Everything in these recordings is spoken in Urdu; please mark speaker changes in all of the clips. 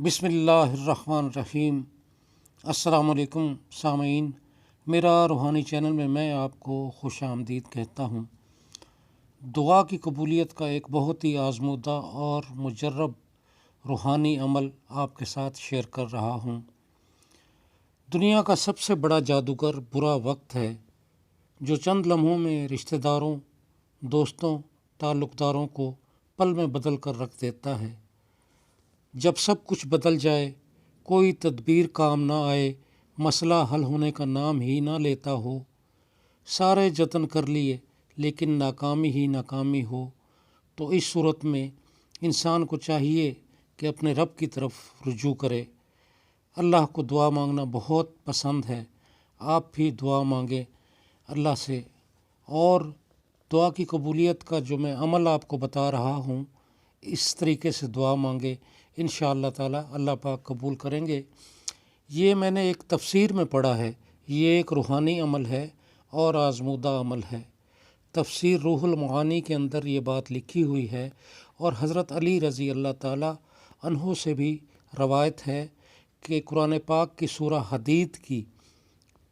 Speaker 1: بسم اللہ الرحمن الرحیم۔ السلام علیکم سامعین، میرا روحانی چینل میں آپ کو خوش آمدید کہتا ہوں۔ دعا کی قبولیت کا ایک بہت ہی آزمودہ اور مجرب روحانی عمل آپ کے ساتھ شیئر کر رہا ہوں۔ دنیا کا سب سے بڑا جادوگر برا وقت ہے، جو چند لمحوں میں رشتہ داروں، دوستوں، تعلق داروں کو پل میں بدل کر رکھ دیتا ہے۔ جب سب کچھ بدل جائے، کوئی تدبیر کام نہ آئے، مسئلہ حل ہونے کا نام ہی نہ لیتا ہو، سارے جتن کر لیے لیکن ناکامی ہی ناکامی ہو، تو اس صورت میں انسان کو چاہیے کہ اپنے رب کی طرف رجوع کرے۔ اللہ کو دعا مانگنا بہت پسند ہے، آپ بھی دعا مانگیں اللہ سے، اور دعا کی قبولیت کا جو میں عمل آپ کو بتا رہا ہوں، اس طریقے سے دعا مانگے، انشاءاللہ تعالی اللہ پاک قبول کریں گے۔ یہ میں نے ایک تفسیر میں پڑھا ہے، یہ ایک روحانی عمل ہے اور آزمودہ عمل ہے۔ تفسیر روح المعانی کے اندر یہ بات لکھی ہوئی ہے، اور حضرت علی رضی اللہ تعالی عنہ سے بھی روایت ہے کہ قرآن پاک کی سورہ حدید کی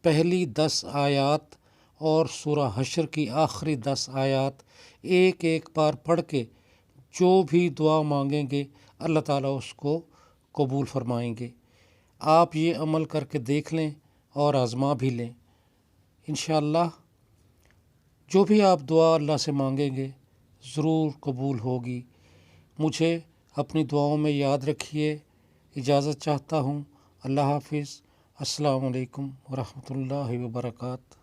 Speaker 1: پہلی 10 آیات اور سورہ حشر کی آخری 10 آیات ایک ایک بار پڑھ کے جو بھی دعا مانگیں گے اللہ تعالیٰ اس کو قبول فرمائیں گے۔ آپ یہ عمل کر کے دیکھ لیں اور آزما بھی لیں، انشاءاللہ جو بھی آپ دعا اللہ سے مانگیں گے ضرور قبول ہوگی۔ مجھے اپنی دعاؤں میں یاد رکھیے۔ اجازت چاہتا ہوں، اللہ حافظ، السلام علیکم ورحمۃ اللہ وبرکاتہ۔